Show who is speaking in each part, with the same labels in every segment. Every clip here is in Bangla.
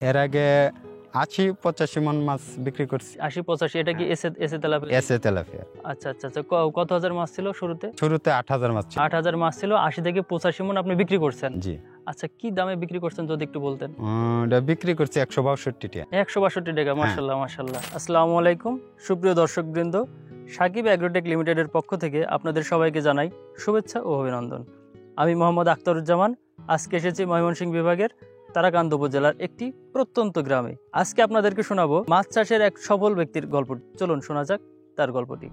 Speaker 1: এর আগে ৮০-৮৫ মন মাছ বিক্রি করছি।
Speaker 2: ৮০-৮৫ এটা কি এসে তেলাপিয়া?
Speaker 1: এসে তেলাপিয়া।
Speaker 2: আচ্ছা আচ্ছা আচ্ছা কত হাজার মাছ ছিল শুরুতে?
Speaker 1: ৮,০০০ মাছ ছিল।
Speaker 2: ৮,০০০ মাছ ছিল, ৮০ থেকে ৮৫ মন আপনি বিক্রি করছেন।
Speaker 1: জি।
Speaker 2: আচ্ছা, কি দামে বিক্রি করছেন যদি একটু বলতেন?
Speaker 1: এটা বিক্রি করছি ১৬২ টাকা।
Speaker 2: ১৬২ টাকা। মাশাআল্লাহ মাশাআল্লাহ। আসসালামু আলাইকুম সুপ্রিয় দর্শকবৃন্দ, সাকিব অ্যাগ্রোটেক লিমিটেডের পক্ষ থেকে আপনাদের সবাইকে জানাই শুভেচ্ছা ও অভিনন্দন। আমি মোহাম্মদ আখতারুজ্জামান। আজকে এসেছি ময়মনসিংহ বিভাগের তারাকান্দ উপজেলার একটি প্রত্যন্ত গ্রামে। আজকে আপনাদেরকে শোনাবো মাছ চাষের এক সফল ব্যক্তির গল্প। চলুন শোনা যাক তার গল্পটি।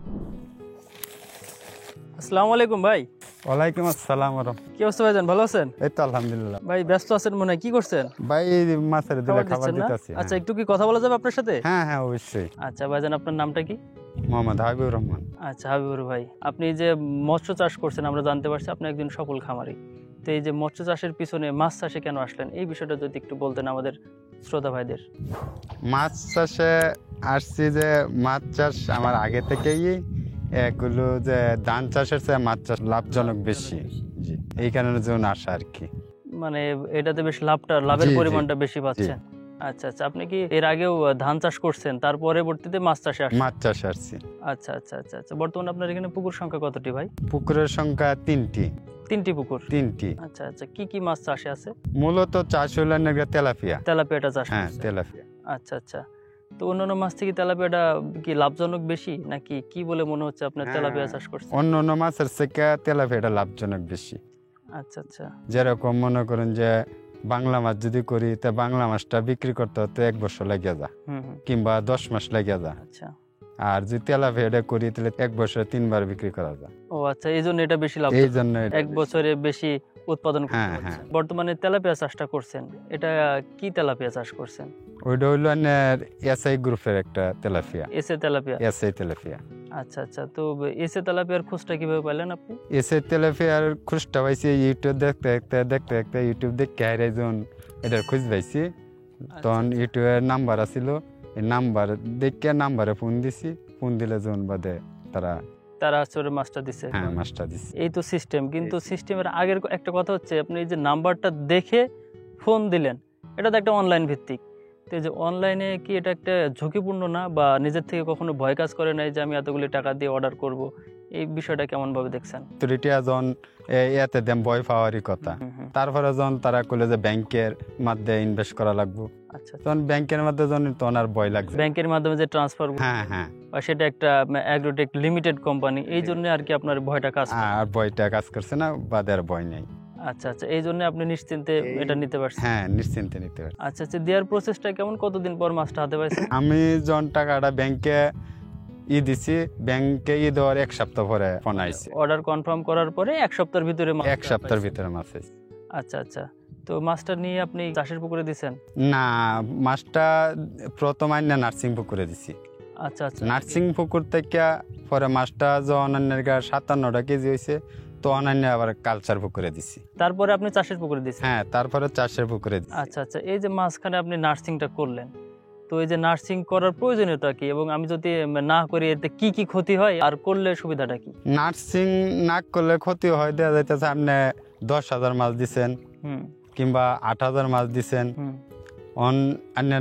Speaker 2: আসসালামু আলাইকুম ভাই।
Speaker 1: ওয়ালাইকুম আসসালাম।
Speaker 2: কি অবস্থা ভাইজান, ভালো আছেন?
Speaker 1: এই তো আলহামদুলিল্লাহ।
Speaker 2: ভাই ব্যস্ত আছেন মনে হয়, কি করছেন?
Speaker 1: ভাই মাছের দিলে খাবার
Speaker 2: দিচ্ছেন না?
Speaker 1: দিতেছি।
Speaker 2: আচ্ছা, একটু কি কথা বলা যাবে আপনার সাথে?
Speaker 1: হ্যাঁ হ্যাঁ অবশ্যই।
Speaker 2: আচ্ছা ভাইজান, আপনার নামটা কি?
Speaker 1: মোহাম্মদ হাবিবুর রহমান।
Speaker 2: আচ্ছা হাবিবুর ভাই, আপনি যে মৎস্য চাষ করছেন আমরা জানতে পারছি আপনি একজন সফল খামারি। তো এই যে মৎস্য চাষের পিছনে মাছ চাষে কেন আসলেন, এই বিষয়টা যদি একটু বলতেন আমাদের শ্রোতা ভাইদের।
Speaker 1: মাছ চাষে আসছি যে মাছ চাষ আমার আগে থেকেই এগুলো যে ধান চাষের চেয়ে মাছ চাষ লাভজনক বেশি। জি, এই কারণে জন্য আসা আর কি।
Speaker 2: মানে এটাতে বেশ লাভের পরিমাণটা বেশি পাচ্ছেন। আচ্ছা আচ্ছা, আপনি কি এর আগেও ধান চাষ করছেন, তার পরবর্তীতে মাছ চাষে আসছেন?
Speaker 1: মাছ চাষে আসছি।
Speaker 2: আচ্ছা আচ্ছা আচ্ছা আচ্ছা। বর্তমানে আপনার এখানে পুকুর সংখ্যা কতটি ভাই?
Speaker 1: পুকুরের সংখ্যা ৩টি।
Speaker 2: 3টি পুকুর?
Speaker 1: 3টি।
Speaker 2: আচ্ছা আচ্ছা, কি কি মাছ চাষে আছে?
Speaker 1: মূলত চাষ হলো তেলাপিয়া।
Speaker 2: তেলাপিয়াটা চাষ
Speaker 1: হ্যাঁ,
Speaker 2: করছেন?
Speaker 1: তেলাপিয়া।
Speaker 2: আচ্ছা আচ্ছা। তো অন্যান্য মাছ থেকে তেলাপিয়াটা কি লাভজনক বেশি, নাকি কি বলে মনে হচ্ছে আপনার তেলাপিয়া চাষ করছেন?
Speaker 1: অন্য মাছের থেকে তেলাপিয়াটা লাভজনক বেশি।
Speaker 2: আচ্ছা আচ্ছা।
Speaker 1: যেরকম মনে করেন যে বাংলা মাছ যদি করি তা বাংলা মাছটা বিক্রি করতে হতে ১ বছর লাগিয়ে যা, কিংবা ১০ মাস লাগিয়ে যা।
Speaker 2: আচ্ছা।
Speaker 1: আর যদি তেলাপিয়াটা করি তাহলে ১ বছরে ৩ বার বিক্রি করা যায়।
Speaker 2: ও আচ্ছা, এই জন্য এটা বেশি লাভ।
Speaker 1: এই জন্য
Speaker 2: ১ বছরে বেশি উৎপাদন করতে
Speaker 1: হ্যাঁ,
Speaker 2: পারছেন।
Speaker 1: হ্যাঁ।
Speaker 2: বর্তমানে তেলাপিয়া চাষটা করছেন, এটা কি তেলাপিয়া চাষ করছেন?
Speaker 1: ওইটা হইলো এসআই গ্রুপের একটা তেলাপিয়া।
Speaker 2: এসে তেলাপিয়া?
Speaker 1: SI tilapia.
Speaker 2: আচ্ছা আচ্ছা। তো এসে তেলাপিয়ার খোঁজটা কিভাবে পাইলেন আপনি?
Speaker 1: এসআই তেলাপিয়ার খোঁজটা পাইছি ইউটিউব দেখতে দেখতে ইউটিউব দেখে হাইরে যখন এটার খোঁজ পাইছি, তখন ইউটিউবের নাম্বার আছিল। এই নাম্বার দেখে নাম্বারে ফোন দিছি। ফোন দিলে যখন বাদে
Speaker 2: তারা আসলে মাছটা দিছে।
Speaker 1: হ্যাঁ, মাছটা দিছে।
Speaker 2: এই তো সিস্টেম। কিন্তু সিস্টেমের আগের একটা কথা হচ্ছে, আপনি এই যে নাম্বারটা দেখে ফোন দিলেন, এটা তো একটা অনলাইন ভিত্তিক। তো এই যে অনলাইনে কি এটা একটা ঝুঁকিপূর্ণ না, বা নিজের থেকে কখনো ভয় কাজ করে নাই যে আমি এতগুলি টাকা দিয়ে অর্ডার করব, এই বিষয়টা কেমন ভাবে দেখছেন?
Speaker 1: তো এটা যখন এতে দেম ভয় পাওয়ারই কথা। তারপরে যখন তারা কইলে যে ব্যাংকের মাধ্যমে ইনভেস্ট করা লাগবে,
Speaker 2: আচ্ছা,
Speaker 1: তখন ব্যাংকের মাধ্যমে যখন তখন আর ভয় লাগছে।
Speaker 2: ব্যাংকের মাধ্যমে যে ট্রান্সফার,
Speaker 1: হ্যাঁ হ্যাঁ,
Speaker 2: বা সেটা একটা অ্যাগ্রোটেক লিমিটেড কোম্পানি, এই জন্য আর কি আপনার ভয়টা কাজ করে।
Speaker 1: আর ভয়টা কাজ করছে না, বাদে আর ভয় নেই।
Speaker 2: আচ্ছা আচ্ছা, এই জন্য আপনি নিশ্চিন্তে এটা নিতে পারছেন?
Speaker 1: হ্যাঁ, নিশ্চিন্তে নিতে পারছি।
Speaker 2: আচ্ছা আচ্ছা। দেওয়ার প্রসেসটা কেমন, কতদিন পর মাছটা হাতে পাইছেন?
Speaker 1: আমি যখন টাকাটা ব্যাংকে দিছি, ব্যাংকে দেওয়ার ১ সপ্তাহ পরে ফোন আইছে।
Speaker 2: অর্ডার কনফার্ম করার পরে 1 সপ্তাহের ভিতরে
Speaker 1: ১ সপ্তাহের ভিতরে মাছ আইছে।
Speaker 2: আচ্ছা আচ্ছা। তো মাছটা নিয়ে আপনি চাষের পুকুরে দিছেন?
Speaker 1: না, মাছটা প্রথম আইনা নার্সিং পুকুরে দিছি।
Speaker 2: আচ্ছা আচ্ছা।
Speaker 1: নার্সিং পুকুর থেকে পরে মাছটা যখন ৫৭টা কেজি হয়েছে, তো অন্যান্য আবার কালচার পুকুরে দিছি।
Speaker 2: তারপরে আপনি চাষের পুকুরে দিছেন?
Speaker 1: হ্যাঁ, তারপরে চাষের পুকুরে দিছি।
Speaker 2: আচ্ছা আচ্ছা। এই যে মাঝখানে আপনি নার্সিংটা করলেন, তো এই যে নার্সিং করার প্রয়োজনীয়তা কি, এবং আমি যদি না করি এতে কি কি ক্ষতি হয়, আর করলে সুবিধাটা কি?
Speaker 1: নার্সিং না করলে ক্ষতি হয়, দেখা যাইতেছে আপনি ১০,০০০ মাছ দিছেন, কিংবা ৮,০০০ মাছ দিছেন।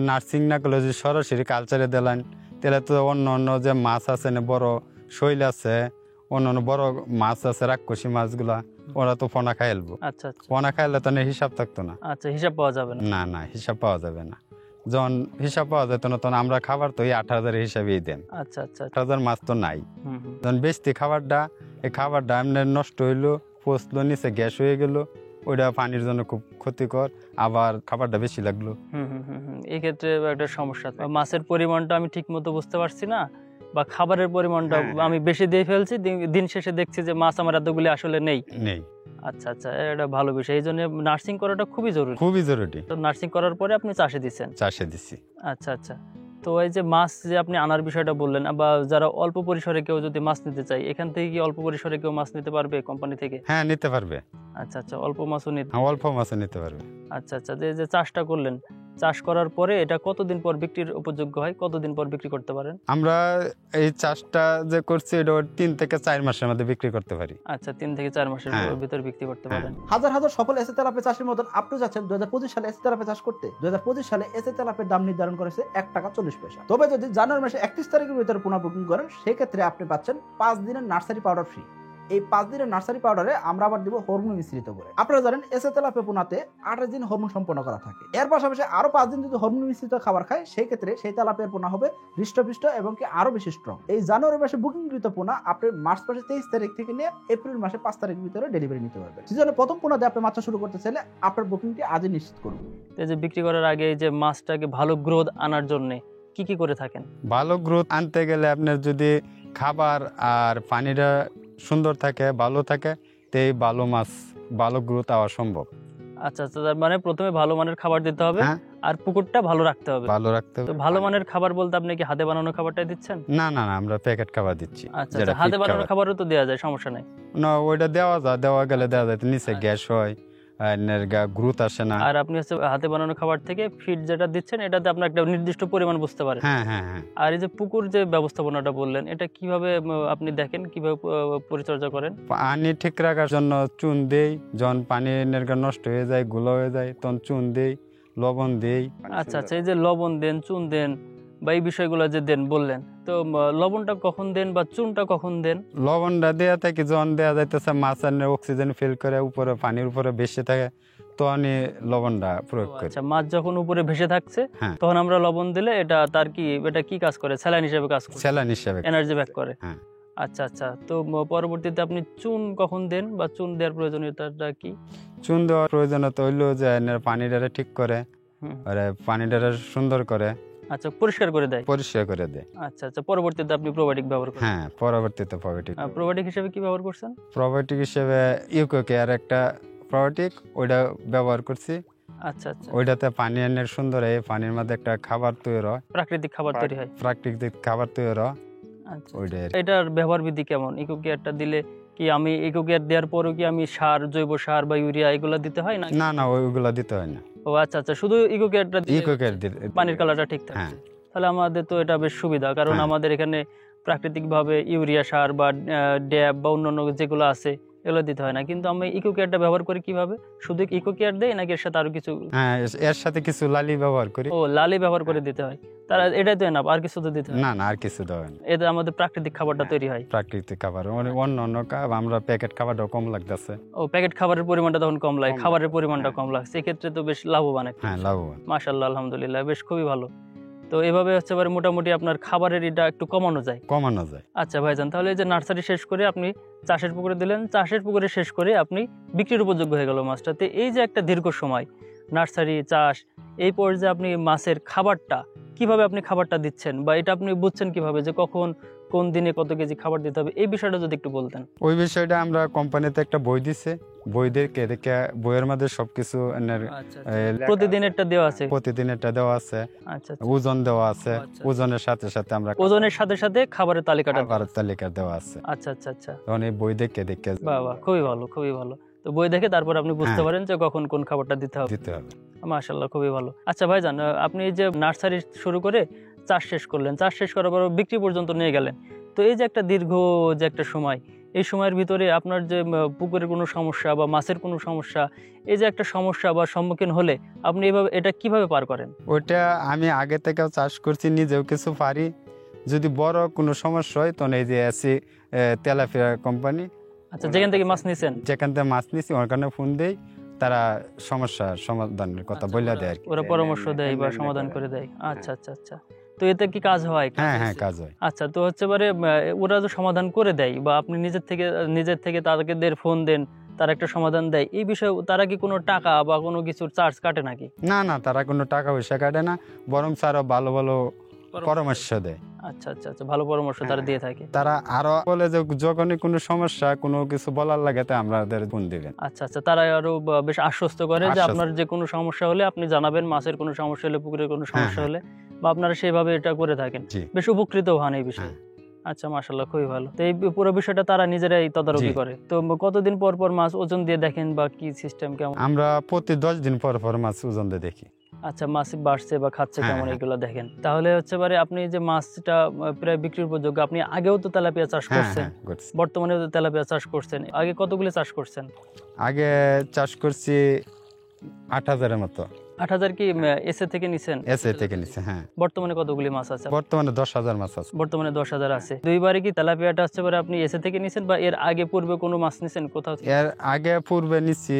Speaker 1: নার্সিং না করলে যদি সরাসরি কালচারে দিলেন, তাহলে তো অন্য যে মাছ আছে না, বড় শৈল আছে, অন্য বড় মাছ আছে, রাক্ষসী মাছগুলা, ওরা তো পোনা খাইলবো।
Speaker 2: আচ্ছা আচ্ছা।
Speaker 1: পোনা খাইলে তো হিসাব থাকতো না।
Speaker 2: আচ্ছা, হিসাব পাওয়া যাবে না?
Speaker 1: না না, হিসাব পাওয়া যাবে না। যখন হিসাব পাওয়া যেত না, তখন আমরা খাবার তো এই ৮,০০০ হিসাবেই দেন।
Speaker 2: আচ্ছা আচ্ছা।
Speaker 1: ৮,০০০ মাছ তো নাই। যখন বেচতি খাবারটা, এই খাবারটা এমনি নষ্ট হইলো, পচলো, নিচে গ্যাস হয়ে গেল, ওইটা পানির জন্য খুব ক্ষতিকর, আবার খাবারটা বেশি লাগলো।
Speaker 2: এই ক্ষেত্রে একটা সমস্যা। মাছের পরিমাণটা আমি ঠিক মতো বুঝতে পারছি না, বা খাবারের পরিমাণটা আমি বেশি দিয়ে ফেলছি, দিন শেষে দেখছি যে মাছ আমার এতগুলি আসলে নেই। আচ্ছা আচ্ছা, এটা ভালো বিষয়। এই জন্য নার্সিং করাটা খুবই জরুরি।
Speaker 1: খুবই জরুরি।
Speaker 2: তো নার্সিং করার পরে আপনি চাষে দিচ্ছেন?
Speaker 1: চাষে দিছি।
Speaker 2: আচ্ছা আচ্ছা। তো এই যে মাছ যে আপনি আনার বিষয়টা বললেন, বা যারা অল্প পরিসরে কেউ যদি মাছ নিতে চায়, এখান থেকে কি অল্প পরিসরে কেউ মাছ নিতে পারবে কোম্পানি থেকে?
Speaker 1: হ্যাঁ, নিতে পারবে।
Speaker 2: আচ্ছা আচ্ছা, অল্প মাছও নিতে?
Speaker 1: অল্প মাছও নিতে পারবে।
Speaker 2: আচ্ছা আচ্ছা। যে চাষটা করলেন, চাষ করার পরে এটা কতদিন পর বিক্রির উপযোগ্য হয়, কতদিন পর বিক্রি করতে পারেন?
Speaker 1: আমরা এই চাষটা যে করছি এটা 3 থেকে 4 মাসের মধ্যে বিক্রি করতে পারি।
Speaker 2: আচ্ছা, 3 থেকে 4 মাসের
Speaker 1: হ্যাঁ।
Speaker 2: ভিতর বিক্রি করতে পারেন।
Speaker 3: হাজার হাজার সফল এসে তেলাপিয়া চাষের মতন আপনি যাচ্ছেন 2025 সালে এসে তেলাপিয়া চাষ করতে। 2025 সালে এসে তেলাপিয়ার দাম নির্ধারণ করেছে 1 টাকা 40 পয়সা। তবে যদি জানুয়ারি মাসে 31 তারিখের ভিতরে পুনঃ বুকিং করেন সেক্ষেত্রে আপনি পাচ্ছেন 5 দিনের নার্সারি পাউডার ফ্রি। এই 5 দিনের নার্সারি পাউডারে আমরা আবার দিব হরমোন মিশ্রিত করে। আপনারা জানেন এসে তেলাপিয়া পোনাতে 28 দিন হরমোন সম্পন্ন করা থাকে। এর পাশাপাশি আরো 5 দিন যদি হরমোন মিশ্রিত খাবার খায় সেই ক্ষেত্রে সেই তেলাপিয়ার পোনা হবে হৃষ্টপুষ্ট এবং কি আরো বেশি স্ট্রং। এই জানুয়ারি মাসে বুকিংকৃত পোনা আপনি মার্চ মাসে 23 তারিখ থেকে নিয়ে এপ্রিল মাসে 5 তারিখের ভিতরে ডেলিভারি নিতে পারবেন। সিজনে প্রথম পোনা দিয়ে আপনি মাছ শুরু করতে চাইলে আপনার বুকিংটি আজই নিশ্চিত করুন।
Speaker 2: এই যে বিক্রি করার আগে এই যে মাছটাকে ভালো গ্রোথ আনার জন্য কি কি করে থাকেন?
Speaker 1: ভালো গ্রোথ আনতে গেলে আপনার যদি খাবার আর পানিটা সুন্দর থাকে, ভালো থাকে, তো এই ভালো মাছ ভালো গ্রোথ হওয়া সম্ভব।
Speaker 2: আচ্ছা আচ্ছা, তার মানে প্রথমে ভালো মানের খাবার দিতে হবে
Speaker 1: হ্যাঁ,
Speaker 2: আর পুকুরটা ভালো রাখতে হবে।
Speaker 1: ভালো রাখতে
Speaker 2: তো
Speaker 1: হবে।
Speaker 2: ভালো মানের খাবার বলতে আপনি কি হাতে বানানো খাবারটাই দিচ্ছেন?
Speaker 1: না না না, আমরা প্যাকেট খাবার দিচ্ছি।
Speaker 2: আচ্ছা
Speaker 1: যেটা
Speaker 2: আচ্ছা, হাতে
Speaker 1: feed
Speaker 2: বানানো
Speaker 1: খাবার।
Speaker 2: খাবারও তো দেওয়া যায়, সমস্যা নাই।
Speaker 1: না, ওইটা দেওয়া যায়, দেওয়া গেলে দেওয়া যায়, নিচে
Speaker 2: আচ্ছা।
Speaker 1: গ্যাস হয়, গ্রোথ আসে না।
Speaker 2: আর আপনি হচ্ছে হাতে বানানো খাবার থেকে ফিড যেটা দিচ্ছেন এটাতে আপনার একটা নির্দিষ্ট পরিমাণ বুঝতে পারেন।
Speaker 1: হ্যাঁ হ্যাঁ হ্যাঁ।
Speaker 2: আর এই যে পুকুর যে ব্যবস্থাপনাটা বললেন এটা কিভাবে আপনি দেখেন, কিভাবে পরিচর্যা করেন?
Speaker 1: পানি ঠিক রাখার জন্য চুন দেই, যখন পানি নষ্ট হয়ে যায়, গুলো হয়ে যায়, তখন চুন দেই, লবণ দেই।
Speaker 2: আচ্ছা আচ্ছা, এই যে লবণ দেন, চুন দেন বা এই বিষয়গুলো যে দেন বললেন, তো লবণটা কখন দেন বা চুনটা কখন দেন?
Speaker 1: লবণটা দেওয়া থাকে যখন দেওয়া যাইতেছে মাছ অক্সিজেন ফিল করে উপরে পানির উপরে বেশি থাকে, তখনই লবণটা প্রয়োগ করি।
Speaker 2: আচ্ছা, মাছ যখন উপরে ভেসে থাকছে
Speaker 1: হ্যাঁ।
Speaker 2: তখন আমরা লবণ দিলে এটা তার কি, এটা কি কাজ করে? স্যালাইন হিসেবে কাজ করে,
Speaker 1: স্যালাইন হিসেবে।
Speaker 2: এনার্জি ব্যাক করে।
Speaker 1: হ্যাঁ।
Speaker 2: আচ্ছা আচ্ছা, তো পরবর্তীতে আপনি চুন কখন দেন বা চুন দেওয়ার প্রয়োজনীয়তাটা কি?
Speaker 1: চুন দেওয়ার প্রয়োজনীয়তা হইলো যে পানিটা ঠিক করে,
Speaker 2: হুম।
Speaker 1: আর পানিটা সুন্দর করে,
Speaker 2: আচ্ছা, পরিষ্কার করে দেয়।
Speaker 1: পরিষ্কার করে দেয়।
Speaker 2: আচ্ছা আচ্ছা, পরবর্তীতে আপনি প্রোবায়োটিক ব্যবহার করেন?
Speaker 1: হ্যাঁ, পরবর্তীতে প্রোবায়োটিক।
Speaker 2: প্রোবায়োটিক হিসেবে কি ব্যবহার করছেন?
Speaker 1: প্রোবায়োটিক হিসেবে ইউকো কেয়ার একটা প্রোবায়োটিক, ওইটা ব্যবহার করছি।
Speaker 2: আচ্ছা আচ্ছা,
Speaker 1: ওইটাতে পানি এনে সুন্দর হয়, পানির মধ্যে একটা খাবার তৈরি হয়,
Speaker 2: প্রাকৃতিক খাবার তৈরি হয়।
Speaker 1: প্রাকৃতিক খাবার তৈরি হয়।
Speaker 2: আচ্ছা,
Speaker 1: ওইটাই আর কি।
Speaker 2: এটার ব্যবহার বিধি কেমন? ইকো কেয়ারটা দিলে কি আমি ইকো কেয়ার দেওয়ার পরেও কি আমি সার, জৈব সার বা ইউরিয়া এগুলো দিতে হয় না?
Speaker 1: না না, ওইগুলা দিতে হয় না।
Speaker 2: ও আচ্ছা আচ্ছা, শুধু ইকো কেয়ারটা দিলে
Speaker 1: ইকো কেয়ার দিতে
Speaker 2: পানির কালারটা ঠিক
Speaker 1: হ্যাঁ।
Speaker 2: থাকছে। তাহলে আমাদের তো এটা বেশ সুবিধা, কারণ
Speaker 1: হ্যাঁ।
Speaker 2: আমাদের এখানে প্রাকৃতিকভাবে ইউরিয়া সার বা ড্যাব বা অন্যান্য যেগুলো আছে এগুলো দিতে হয় না। কিন্তু আমি ইকো কেয়ারটা ব্যবহার করি কিভাবে? শুধু ইকো কেয়ার দেই নাকি এর সাথে আরো কিছু?
Speaker 1: হ্যাঁ, এর সাথে কিছু লালি ব্যবহার করি।
Speaker 2: ও, লালি ব্যবহার করে দিতে হয়। তারা এটাই তো না, আর কিছু তো দিতে হয়
Speaker 1: না না, আর কিছু দেওয়া হয় না।
Speaker 2: এতে আমাদের প্রাকৃতিক খাবারটা তৈরি হয়।
Speaker 1: প্রাকৃতিক খাবার অন্য অন্য আমরা প্যাকেট খাবারটাও কম লাগতেছে।
Speaker 2: ও, প্যাকেট খাবারের পরিমাণটা তখন কম লাগে,
Speaker 1: কম
Speaker 2: খাবারের
Speaker 1: লাগে।
Speaker 2: পরিমাণটা
Speaker 1: হ্যাঁ।
Speaker 2: কম লাগছে, এক্ষেত্রে তো বেশ লাভবান একটা
Speaker 1: হ্যাঁ,
Speaker 2: বিষয়।
Speaker 1: লাভবান।
Speaker 2: মাশাআল্লাহ, আলহামদুলিল্লাহ, বেশ খুবই ভালো। তো এভাবে হচ্ছে এবার মোটামুটি আপনার খাবারের এটা একটু কমানো যায়।
Speaker 1: কমানো যায়।
Speaker 2: আচ্ছা ভাইজান, তাহলে এই যে নার্সারি শেষ করে আপনি চাষের পুকুরে দিলেন, চাষের পুকুরে শেষ করে আপনি বিক্রির উপযোগ্য হয়ে গেল মাছটাতে। এই যে একটা দীর্ঘ সময় নার্সারি চাষ, এই পর্যায়ে আপনি মাছের খাবারটা কিভাবে আপনি খাবারটা দিচ্ছেন বা এটা আপনি বুঝছেন কিভাবে যে কখন কোন দিনে কত কেজি খাবার দিতে হবে, এই বিষয়টা যদি একটু বলতেন।
Speaker 1: ওই বিষয়টা আমরা কোম্পানিতে একটা বই দিছে, বই দেখে দেখে বইয়ের মধ্যে সবকিছু
Speaker 2: প্রতিদিনেরটা দেওয়া আছে?
Speaker 1: প্রতিদিন এটা দেওয়া আছে,
Speaker 2: আচ্ছা,
Speaker 1: ওজন দেওয়া আছে,
Speaker 2: আচ্ছা।
Speaker 1: ওজনের সাথে সাথে আমরা
Speaker 2: ওজনের সাথে সাথে খাবারের তালিকাটা দেওয়া
Speaker 1: খাবারের তালিকা দেওয়া আছে।
Speaker 2: আছে। আচ্ছা আচ্ছা আচ্ছা,
Speaker 1: তখন এই বই দেখে দেখে
Speaker 2: বাহ বাহ, খুবই ভালো খুবই ভালো। তো বই দেখে তারপর আপনি বুঝতে
Speaker 1: হ্যাঁ।
Speaker 2: পারেন যে কখন কোন খাবারটা দিতে হবে।
Speaker 1: দিতে হবে।
Speaker 2: মাশাআল্লাহ, খুবই ভালো। আচ্ছা ভাইজান, আপনি এই যে নার্সারি শুরু করে চাষ শেষ করলেন, চাষ শেষ করার পর বিক্রি পর্যন্ত নিয়ে গেলেন, তো এই যে একটা দীর্ঘ যে একটা সময়, এই সময়ের ভিতরে আপনার যে পুকুরের কোনো সমস্যা বা মাছের কোনো সমস্যা, এই যে একটা সমস্যা বা সম্মুখীন হলে আপনি এভাবে এটা কিভাবে পার করেন?
Speaker 1: ওইটা আমি আগে থেকেও চাষ করছি, নিজেও কিছু পারি। যদি বড় কোনো সমস্যা হয় তখন এই যে আছি তেলাপিয়া কোম্পানি,
Speaker 2: আচ্ছা, যেখান থেকে মাছ নিছেন?
Speaker 1: যেখান থেকে মাছ নিছি ওখানে ফোন দেই, তারা সমস্যা সমাধানের কথা বলে দেয় আর কি।
Speaker 2: ওরা পরামর্শ দেয় বা সমাধান করে দেয়। আচ্ছা আচ্ছা আচ্ছা, তো এতে কি কাজ হয়?
Speaker 1: হ্যাঁ হ্যাঁ, কাজ হয়।
Speaker 2: আচ্ছা, তো হচ্ছে বারে ওরা তো সমাধান করে দেয় বা আপনি নিজের থেকে তাদের ফোন দেন, তারা একটা সমাধান দেয়, এই বিষয়ে তারা কি কোনো টাকা বা কোনো কিছুর চার্জ কাটে নাকি?
Speaker 1: না না, তারা কোনো টাকা পয়সা কাটে না, বরং তারা ভালো ভালো পরামর্শ দেয়।
Speaker 2: আচ্ছা আচ্ছা আচ্ছা, ভালো পরামর্শ তারা দিয়ে থাকে।
Speaker 1: তারা আরো বলে যে যখনই কোনো সমস্যা কোনো কিছু বলার লাগে তা আমাদের ফোন দিবেন।
Speaker 2: আচ্ছা আচ্ছা, তারা আরো বেশ আশ্বস্ত করে যে আপনার যে কোনো সমস্যা হলে আপনি জানাবেন, মাছের কোনো সমস্যা হলে, পুকুরের কোনো সমস্যা হলে, বা আপনারা সেইভাবে এটা করে থাকেন।
Speaker 1: জি।
Speaker 2: বেশ উপকৃত হন এই বিষয়ে।
Speaker 1: হ্যাঁ।
Speaker 2: আচ্ছা, মাশাআল্লাহ, খুবই ভালো। তো এই পুরো বিষয়টা তারা নিজেরাই তদারকি
Speaker 1: জি।
Speaker 2: করে। তো কতদিন পর পর মাছ ওজন দিয়ে দেখেন বা কি সিস্টেম কেমন?
Speaker 1: আমরা প্রতি 10 দিন পর পর মাছ ওজন দিয়ে দেখি।
Speaker 2: আচ্ছা, মাছ বাড়ছে বা খাচ্ছে
Speaker 1: হ্যাঁ,
Speaker 2: কেমন
Speaker 1: হ্যাঁ।
Speaker 2: এগুলো দেখেন। তাহলে হচ্ছে পারে আপনি যে মাছটা প্রায় বিক্রির উপযোগ্য, আপনি আগেও তো তেলাপিয়া চাষ
Speaker 1: হ্যাঁ
Speaker 2: করছেন,
Speaker 1: হ্যাঁ করছি।
Speaker 2: বর্তমানে তো তেলাপিয়া চাষ করছেন। আগে কতগুলো চাষ করছেন?
Speaker 1: আগে চাষ করছি 8,000-এর মতো।
Speaker 2: 8,000 কি এসে থেকে নিছেন?
Speaker 1: এসে থেকে নিচ্ছে। হ্যাঁ,
Speaker 2: বর্তমানে কতগুলি মাছ আছে?
Speaker 1: বর্তমানে 10,000 মাছ আছে।
Speaker 2: বর্তমানে 10,000 আছে। দুইবারে কি তেলাপিয়াটা হচ্ছে পারে আপনি এসে থেকে নিছেন, বা এর আগে পূর্বে কোনো মাছ নিছেন কোথাও থেকে?
Speaker 1: এর আগে পূর্বে নিচ্ছি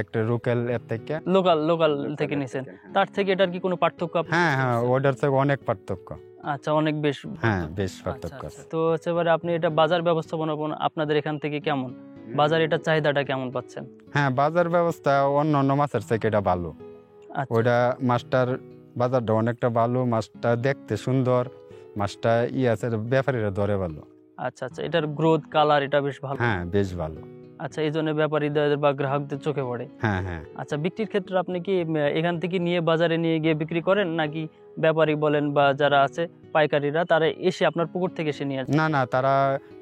Speaker 1: একটা লোকাল এর থেকে।
Speaker 2: লোকাল থেকে নিছেন। তার থেকে এটার কি কোনো পার্থক্য আপনি?
Speaker 1: হ্যাঁ হ্যাঁ, ওটার থেকে অনেক পার্থক্য।
Speaker 2: আচ্ছা, অনেক বেশ।
Speaker 1: হ্যাঁ, বেশ
Speaker 2: আচ্ছা,
Speaker 1: পার্থক্য
Speaker 2: আচ্ছা।
Speaker 1: আছে।
Speaker 2: তো হচ্ছে পারে আপনি এটা বাজার ব্যবস্থাপনা আপনাদের এখান থেকে কেমন? বাজারে এটা চাহিদাটা কেমন পাচ্ছেন?
Speaker 1: হ্যাঁ, বাজার ব্যবস্থা অন্য অন্য মাছের থেকে এটা ভালো।
Speaker 2: আচ্ছা,
Speaker 1: ওটা মাছটার বাজারটা অনেকটা ভালো, মাছটা দেখতে সুন্দর, মাছটা আছে, ব্যাপারীরা ধরে ভালো।
Speaker 2: আচ্ছা, আচ্ছা। এটার গ্রোথ, কালার এটা বেশ ভালো।
Speaker 1: হ্যাঁ, বেশ ভালো।
Speaker 2: আচ্ছা, এই জন্য ব্যাপারীদের বা গ্রাহকদের চোখে পড়ে।
Speaker 1: হ্যাঁ হ্যাঁ।
Speaker 2: আচ্ছা, বিক্রির ক্ষেত্রে আপনি কি এখান থেকে নিয়ে বাজারে নিয়ে গিয়ে বিক্রি করেন, নাকি ব্যাপারী বলেন বা যারা আছে পাইকারিরা তারা এসে আপনার পুকুর থেকে এসে নিয়ে যায়?
Speaker 1: না না,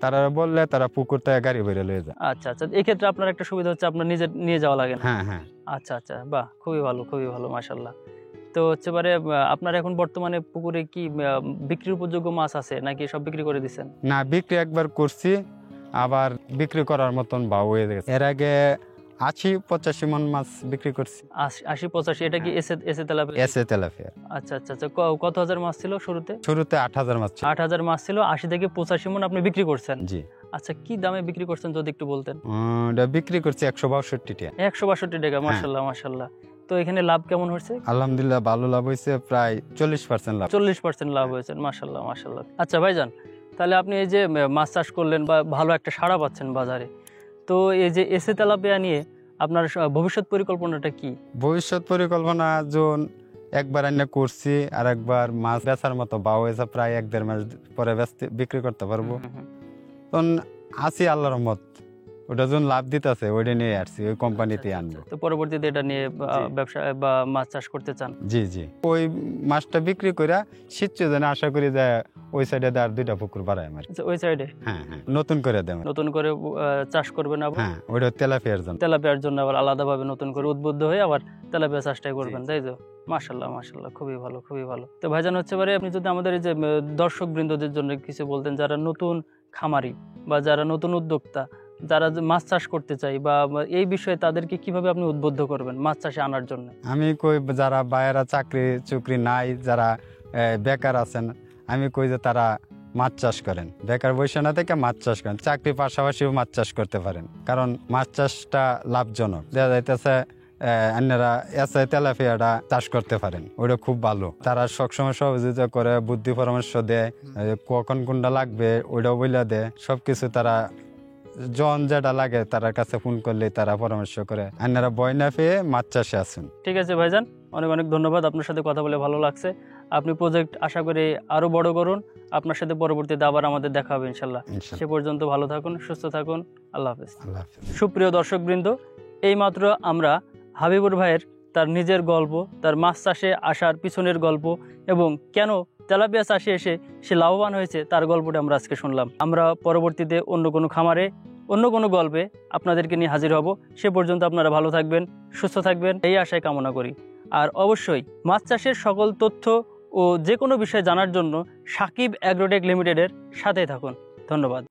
Speaker 1: তারা বললে তারা পুকুর থেকে গাড়ি ভরে লয়ে যায়।
Speaker 2: আচ্ছা, আচ্ছা। এই ক্ষেত্রে আপনার একটা সুবিধা হচ্ছে আপনার নিজের নিয়ে যাওয়া লাগে না।
Speaker 1: হ্যাঁ হ্যাঁ।
Speaker 2: আচ্ছা, আচ্ছা। বাহ, খুবই ভালো, খুবই ভালো, মাশাআল্লাহ। তো হচ্ছে পারে আপনার এখন বর্তমানে পুকুরে কি বিক্রির উপযোগ্য মাছ আছে, নাকি সব বিক্রি করে দিচ্ছেন?
Speaker 1: না, বিক্রি একবার করছি, আবার বিক্রি করার মতন ভাও হয়ে গেছে। এর আগে 80-85 মন মাছ বিক্রি করছি।
Speaker 2: 80-85 এটা কি এসে তেলাপিয়া?
Speaker 1: এসে তেলাপিয়া।
Speaker 2: আচ্ছা, আচ্ছা, আচ্ছা। কত হাজার মাছ ছিল শুরুতে?
Speaker 1: শুরুতে 8,000 মাছ ছিল।
Speaker 2: 8,000 মাছ ছিল, 80 থেকে 85 মন আপনি বিক্রি করছেন।
Speaker 1: জি।
Speaker 2: আচ্ছা, কি দামে বিক্রি করছেন যদি একটু বলতেন?
Speaker 1: ওটা বিক্রি করছি 162 টাকা।
Speaker 2: 162 টাকা। মাশাআল্লাহ, মাশাআল্লাহ। তো এখানে লাভ কেমন হয়েছে?
Speaker 1: আলহামদুলিল্লাহ ভালো লাভ হয়েছে, প্রায় 40% লাভ।
Speaker 2: 40% লাভ হয়েছে। মাশাআল্লাহ, মাশাআল্লাহ। আচ্ছা ভাইজান, তাহলে আপনি এই যে মাছ চাষ করলেন বা ভালো একটা সাড়া পাচ্ছেন বাজারে, তো এই যে এসে তেলাপিয়া নিয়ে আপনার ভবিষ্যৎ পরিকল্পনাটা কি?
Speaker 1: ভবিষ্যৎ পরিকল্পনা যখন একবার আইনা করছি, আর একবার মাছ বেচার মতো ভাও হয়েছে, প্রায় 1-1.5 মাস পরে বিক্রি করতে পারবো। তখন আসি আল্লাহর রহমত, ওটা যখন লাভ দিতেছে ওইটা নিয়ে আসছি, ওই কোম্পানিতে আনবো।
Speaker 2: তো পরবর্তীতে এটা নিয়ে ব্যবসা বা মাছ চাষ করতে চান?
Speaker 1: জি জি। ওই মাছটা বিক্রি করে শীত সিজনে আশা করি যে ওই সাইডে আর 2টা পুকুর বাড়ায় আমার।
Speaker 2: আচ্ছা, ওই সাইডে
Speaker 1: হ্যাঁ হ্যাঁ, নতুন করে দেব।
Speaker 2: নতুন করে চাষ করবেন আবার?
Speaker 1: হ্যাঁ, ওইটা তেলাপিয়ার জন্য।
Speaker 2: তেলাপিয়ার জন্য আবার আলাদাভাবে নতুন করে উদ্বুদ্ধ হয়ে আবার তেলাপিয়া চাষটাই করবেন, তাই তো? মাশাআল্লাহ, মাশাআল্লাহ, খুবই ভালো, খুবই ভালো। তো ভাইজান হচ্ছে পারে আপনি যদি আমাদের এই যে দর্শক বৃন্দদের জন্য কিছু বলতেন, যারা নতুন খামারি বা যারা নতুন উদ্যোক্তা, যারা মাছ চাষ করতে চাই, বা এই বিষয়ে তাদেরকে কিভাবে আপনি উদ্বুদ্ধ করবেন মাছ চাষে আনার জন্য?
Speaker 1: আমি কই যারা বাইরে চাকরি নাই, যারা বেকার আছেন, আমি কই যে তারা মাছ চাষ করেন, বেকার বসে না থেকে মাছ চাষ করেন। চাকরির পাশাপাশিও মাছ চাষ করতে পারেন, কারণ মাছ চাষটা লাভজনক। দেখা যাইতেছে আপনারা এসে তেলাপিয়াটা চাষ করতে পারেন, ওটা খুব ভালো। তারা সবসময় সহযোগিতা করে, বুদ্ধি পরামর্শ দেয়, কখন কোনটা লাগবে ওইটাও বইলা দেয়, সবকিছু তারা জন যেটা লাগে তার কাছে ফোন করলে তারা পরামর্শ করে। আপনারা ভয় না পেয়ে মাছ চাষে আসুন।
Speaker 2: ঠিক আছে ভাইজান, অনেক অনেক ধন্যবাদ। আপনার সাথে কথা বলে ভালো লাগছে। আপনি প্রজেক্ট আশা করি আরো বড় করুন। আপনার সাথে পরবর্তীতে আবার আমাদের দেখা হবে ইনশাল্লাহ। সে পর্যন্ত ভালো থাকুন, সুস্থ থাকুন। আল্লাহ হাফেজ।
Speaker 1: আল্লাহ হাফেজ।
Speaker 2: সুপ্রিয় দর্শকবৃন্দ, এইমাত্র আমরা হাবিবুর ভাইয়ের তার নিজের গল্প, তার মাছ চাষে আসার পিছনের গল্প, এবং কেন তেলাপিয়া চাষে এসে সে লাভবান হয়েছে তার গল্পটা আমরা আজকে শুনলাম। আমরা পরবর্তীতে অন্য কোনো খামারে, অন্য কোনো গল্পে আপনাদেরকে নিয়ে হাজির হব। সে পর্যন্ত আপনারা ভালো থাকবেন, সুস্থ থাকবেন, এই আশায় কামনা করি। আর অবশ্যই মাছ চাষের সকল তথ্য ও যে কোনো বিষয় জানার জন্য সাকিব অ্যাগ্রোটেক লিমিটেডের সাথে থাকুন। ধন্যবাদ।